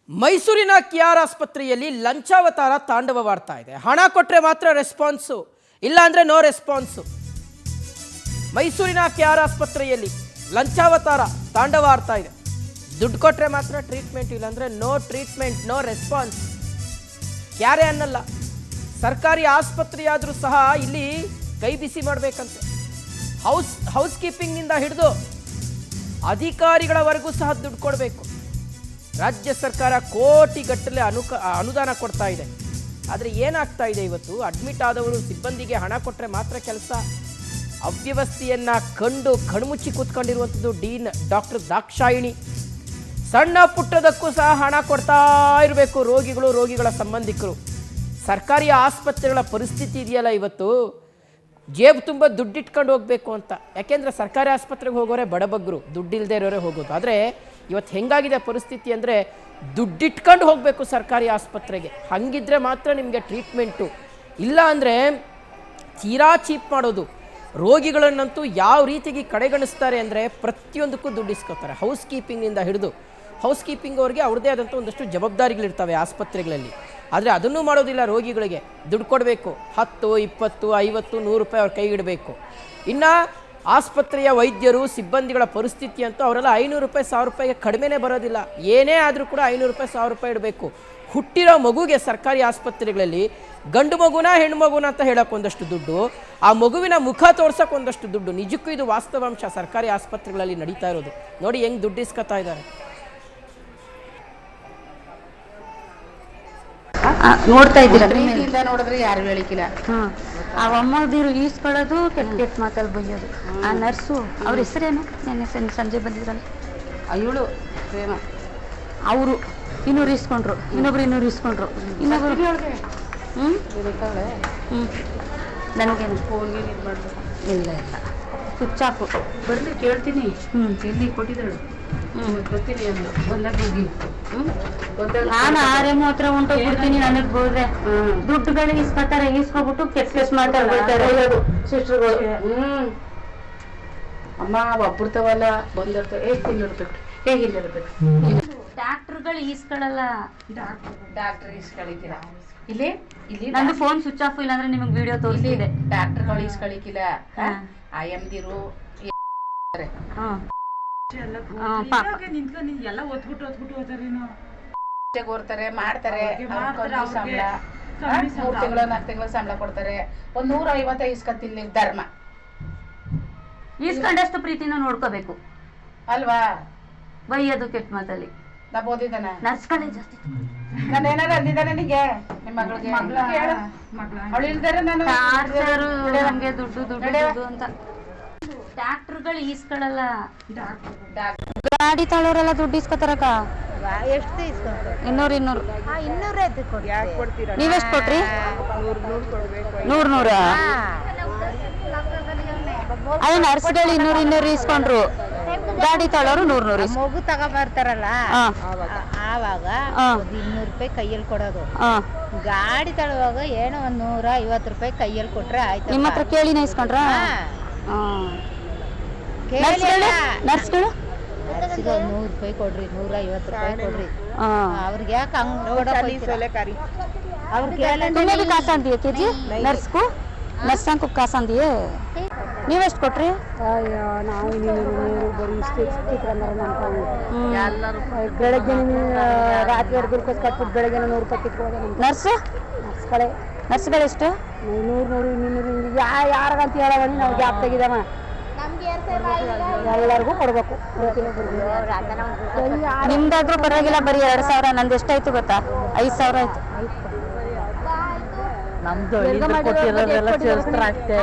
ಮೈಸೂರಿನ ಕೆಆರ್ ಆಸ್ಪತ್ರೆಯಲ್ಲಿ ಲಂಚಾವತಾರ ತಾಂಡವವಾಡ್ತಾ ಇದೆ. ಹಣ ಕೊಟ್ಟರೆ ಮಾತ್ರ ರೆಸ್ಪಾನ್ಸು, ಇಲ್ಲ ಅಂದ್ರೆ ನೋ ರೆಸ್ಪಾನ್ಸು. ಮೈಸೂರಿನ ಕೆಆರ್ ಆಸ್ಪತ್ರೆಯಲ್ಲಿ ಲಂಚಾವತಾರ ತಾಂಡವವಾಡ್ತಾ ಇದೆ. ದುಡ್ಡು ಕೊಟ್ಟರೆ ಮಾತ್ರ ಟ್ರೀಟ್ಮೆಂಟ್, ಇಲ್ಲಾಂದ್ರೆ ನೋ ಟ್ರೀಟ್ಮೆಂಟ್, ನೋ ರೆಸ್ಪಾನ್ಸ್. ಯಾರೇ ಅನ್ನಲ್ಲ, ಸರ್ಕಾರಿ ಆಸ್ಪತ್ರೆಯಾದರೂ ಸಹ ಇಲ್ಲಿ ಕೈ ಬಿಸಿ ಮಾಡಬೇಕಂತೆ. ಹೌಸ್ ಕೀಪಿಂಗ್ನಿಂದ ಹಿಡಿದು ಅಧಿಕಾರಿಗಳವರೆಗೂ ಸಹ ದುಡ್ಡು ಕೊಡಬೇಕು. ರಾಜ್ಯ ಸರ್ಕಾರ ಕೋಟಿಗಟ್ಟಲೆ ಅನುದಾನ ಕೊಡ್ತಾ ಇದೆ. ಆದರೆ ಏನಾಗ್ತಾ ಇದೆ, ಇವತ್ತು ಅಡ್ಮಿಟ್ ಆದವರು ಸಿಬ್ಬಂದಿಗೆ ಹಣ ಕೊಟ್ಟರೆ ಮಾತ್ರ ಕೆಲಸ. ಅವ್ಯವಸ್ಥೆಯನ್ನ ಕಂಡು ಕಣ್ಮುಚ್ಚಿ ಕೂತ್ಕೊಂಡಿರುವಂಥದ್ದು ಡೀನ್ ಡಾಕ್ಟರ್ ದಾಕ್ಷಾಯಿಣಿ. ಸಣ್ಣ ಪುಟ್ಟದಕ್ಕೂ ಸಹ ಹಣ ಕೊಡ್ತಾ ಇರಬೇಕು ರೋಗಿಗಳು, ರೋಗಿಗಳ ಸಂಬಂಧಿಕರು. ಸರ್ಕಾರಿ ಆಸ್ಪತ್ರೆಗಳ ಪರಿಸ್ಥಿತಿ ಇದೆಯಲ್ಲ, ಇವತ್ತು ಜೇಬು ತುಂಬ ದುಡ್ಡಿಟ್ಕೊಂಡು ಹೋಗಬೇಕು ಅಂತ. ಯಾಕೆಂದರೆ ಸರ್ಕಾರಿ ಆಸ್ಪತ್ರೆಗೆ ಹೋಗೋರೆ ಬಡಬಗ್ಗರು, ದುಡ್ಡಿಲ್ಲದೆ ಇರೋರೆ ಹೋಗೋದು. ಆದರೆ ಇವತ್ತು ಹೆಂಗಾಗಿದೆ ಪರಿಸ್ಥಿತಿ ಅಂದರೆ, ದುಡ್ಡಿಟ್ಕೊಂಡು ಹೋಗಬೇಕು ಸರ್ಕಾರಿ ಆಸ್ಪತ್ರೆಗೆ. ಹಂಗಿದ್ರೆ ಮಾತ್ರ ನಿಮಗೆ ಟ್ರೀಟ್ಮೆಂಟು. ಇಲ್ಲ ಅಂದರೆ ತೀರಾ ಚೀಪ್ ಮಾಡೋದು. ರೋಗಿಗಳನ್ನಂತೂ ಯಾವ ರೀತಿಗೆ ಕಡೆಗಣಿಸ್ತಾರೆ ಅಂದರೆ, ಪ್ರತಿಯೊಂದಕ್ಕೂ ದುಡ್ಡು ಇಸ್ಕೊತಾರೆ. ಹೌಸ್ ಕೀಪಿಂಗಿಂದ ಹಿಡಿದು ಹೌಸ್ ಕೀಪಿಂಗ್ ಅವ್ರಿಗೆ ಅವ್ರದ್ದೇ ಆದಂಥ ಒಂದಷ್ಟು ಜವಾಬ್ದಾರಿಗಳಿರ್ತವೆ ಆಸ್ಪತ್ರೆಗಳಲ್ಲಿ. ಆದರೆ ಅದನ್ನೂ ಮಾಡೋದಿಲ್ಲ. ರೋಗಿಗಳಿಗೆ ದುಡ್ಡು ಕೊಡಬೇಕು, 10, 20, 50, 100 ರೂಪಾಯಿ ಅವ್ರ ಕೈಗಿಡಬೇಕು. ಇನ್ನು ಆಸ್ಪತ್ರೆಯ ವೈದ್ಯರು, ಸಿಬ್ಬಂದಿಗಳ ಪರಿಸ್ಥಿತಿ ಅಂತೂ ಅವರೆಲ್ಲ 500 ರೂಪಾಯಿ, 1000 ರೂಪಾಯಿಗೆ ಕಡಿಮೆನೇ ಬರೋದಿಲ್ಲ. ಏನೇ ಆದರೂ ಕೂಡ 500 ರೂಪಾಯಿ, 1000 ರೂಪಾಯಿ ಇಡಬೇಕು. ಹುಟ್ಟಿರೋ ಮಗುಗೆ ಸರ್ಕಾರಿ ಆಸ್ಪತ್ರೆಗಳಲ್ಲಿ ಗಂಡು ಮಗುನ ಹೆಣ್ಣು ಮಗುನ ಅಂತ ಹೇಳೋಕೆ ಒಂದಷ್ಟು ದುಡ್ಡು, ಆ ಮಗುವಿನ ಮುಖ ತೋರ್ಸೋಕೆ ಒಂದಷ್ಟು ದುಡ್ಡು. ನಿಜಕ್ಕೂ ಇದು ವಾಸ್ತವಾಂಶ ಸರ್ಕಾರಿ ಆಸ್ಪತ್ರೆಗಳಲ್ಲಿ ನಡೀತಾ ಇರೋದು. ನೋಡಿ ಹೆಂಗೆ ದುಡ್ಡು ಇಸ್ಕೊತಾ ಇದ್ದಾರೆ. ನೋಡ್ತಾ ಇದ್ದೀರಾ, ನೋಡಿದ್ರೆ ಯಾರು ಹೇಳಿಕಿಲ್ಲ. ಆ ಅಮ್ಮದಿರು ಈಸ್ಕೊಳ್ಳೋದು, ಕೆಟ್ಟ ಮಾತಲ್ಲಿ ಬೈಯೋದು. ಆ ನರ್ಸು, ಅವ್ರ ಹೆಸರೇನು, ನೆನ್ನೆ ಸಂಜೆ ಬಂದಿದ್ರಲ್ಲ, ಇವಳು ಪ್ರೇಮ, ಅವರು 200 ಇಸ್ಕೊಂಡ್ರು, ಇನ್ನೊಬ್ರು 200 ಇಸ್ಕೊಂಡ್ರು, ಇನ್ನೊಬ್ರು ನನಗೇನು ಫೋನ್ಗೆ ಇದು ಮಾಡಬೇಕು. ಇಲ್ಲ ಇಲ್ಲ, ಸ್ವಿಚ್ ಆಫ್. ಬರ್ಲಿ ಕೇಳ್ತೀನಿ. ಎಲ್ಲಿ ಕೊಟ್ಟಿದ್ದಾಳು? ಬರ್ತೀನಿ ಅಂದು ಬಂದಾಗ ಹೋಗಿ. ನಾನು ಆರೇಮು ಹತ್ರ ಹೊಂಟೋಗ್ಬಿಡ್ತೀನಿ. ನನಗೆ ಹೋದ್ರೆ ದುಡ್ಡುಗಳು ಇಸ್ಕೊತಾರೆ, ಇಸ್ಕೊಬಿಟ್ಟು ಕೆಟ್ಟ ಮಾತಾಡ್ಬಿಡ್ತಾರೆ ಸಿಸ್ಟರ್ಗಳು. ಅಮ್ಮ ಒಬ್ಬರ್ತವಲ್ಲ ಬಂದಿರ್ತಾರೆ. ಇಲ್ಲಿರ್ಬೇಕು, ಇಲ್ಲಿರ್ಬೇಕು. ಡಾಕ್ಟರ್ಗಳು ಈಸ್ಕೊಳ್ಳಲ್ಲ. ಡಾಕ್ಟರ್ ಇಸ್ಕಳಿಕಿಲ್ಲ. ಇಲ್ಲಿ ಇಲ್ಲಿ ನಂದು ಫೋನ್ ಸ್ವಿಚ್ ಆಫ್. ಇಲ್ಲ ಅಂದ್ರೆ ನಿಮಗೆ ವಿಡಿಯೋ ತೋರಿಸಿದೆ. ಡಾಕ್ಟರ್ಗಳು ಇಸ್ಕಳಿಕಿಲ್ಲ. ಆಯಮ್ದಿರು ಓದ್ತಾರೆ, ಮಾಡ್ತಾರೆ. 3 ತಿಂಗಳು 4 ತಿಂಗಳು ಸಂಬಳ ಕೊಡ್ತಾರೆ. 150 ಇಸ್ಕತ್ತಿಲ್ಲ. ಧರ್ಮ ಈಸ್ಕೊಂಡಷ್ಟು ಪ್ರೀತಿನ ನೋಡ್ಕೋಬೇಕು ಅಲ್ವಾ? ಬೈಯೋದು ಕೆಟ್ಟ ಮಾತಲ್ಲಿ. ನಾ ಓದಿದ್ದಾನ ನರ್ಸ್ಗಳೇ ಜಾಸ್ತಿ. ನಾನು ಏನಾರು ಅಂದಿದ್ದಾನೆ ನಿಂಗೆ? ನಿಮ್ಮ ಮಗಳಿಗೆ ಅವಳು ಇಲ್ದಾರೆ ನಾನು ನಮ್ಗೆ ದುಡ್ಡು ದುಡ್ಡು ದುಡ್ಡು ಅಂತ. ಡಾಕ್ಟರ್ಗಳು ಈಸ್ಕೊಳ್ಳಲ್ಲ. ಗಾಡಿ ತಳೋರೆಲ್ಲ ದುಡ್ಡು ಇಸ್ಕೊತಾರಕ್ಕ. ಎಷ್ಟು ಇಸ್ಕೊಂಡ್ರು? 200 200 ನೀವೆಷ್ಟು ಕೊಟ್ರಿ? 100 ಅದೇ ನರ್ಸ್ಗಳು 200 ಇಸ್ಕೊಂಡ್ರು. ಗಾಡಿ ತಳೋರು 100 ಮಗು ತಗೊಂಡ್ಬರ್ತಾರಲ್ಲ, ಆವಾಗ 200 ರೂಪಾಯಿ ಕೈಯಲ್ಲಿ ಕೊಡೋದು. ಗಾಡಿ ತಳುವಾಗ ಏನೋ 150 ರೂಪಾಯಿ ಕೈಯಲ್ಲಿ ಕೊಟ್ರೆ ಆಯ್ತು. ನಿಮ್ಮ ಹತ್ರ ಕೇಳಿನ ಇಸ್ಕೊಂಡ್ರ? ನರ್ಸ್ಗಳು 100 ರೂಪಾಯಿ ಕೊಡ್ರಿ, 150 ರೂಪಾಯಿ ಕೊಡ್ರಿ. ಅವ್ರಿಗೆ ಯಾಕೆ ಹಂಗ್ तुम्हें भी कासा दिए के जी नर्स को कासा दिए. ನೀವೆಷ್ಟು ಕೊಟ್ರಿ? ನಾವು ಬೆಳಗ್ಗೆ ರಾತ್ರಿ ದುರ್ಕೋಸ್ ಕಟ್ಬಿಟ್ಟು ಬೆಳಗ್ಗೆ 100 ರೂಪಾಯಿ ಕಿತ್ಕೊಳ್ಳೋದು. ನರ್ಸ್ಗಳು ಎಷ್ಟು? 100 ಯಾರಿಗಂತ ಹೇಳೋಣ, ನಾವು ಗ್ಯಾಪ್ ತೆಗಿದವ ಎಲ್ಲರಿಗೂ ಕೊಡ್ಬೇಕು. ನಿಮ್ದಾದ್ರೂ ಪರವಾಗಿಲ್ಲ, ಬರೀ 2000. ನಂದು ಎಷ್ಟಾಯ್ತು ಗೊತ್ತಾ? 5000 ಆಯ್ತು. ನಮ್ದು ಕೊಟ್ಟಿರೋದೆಲ್ಲ ಸೇರಿಸ್ತಾರೆ ಅಷ್ಟೇ.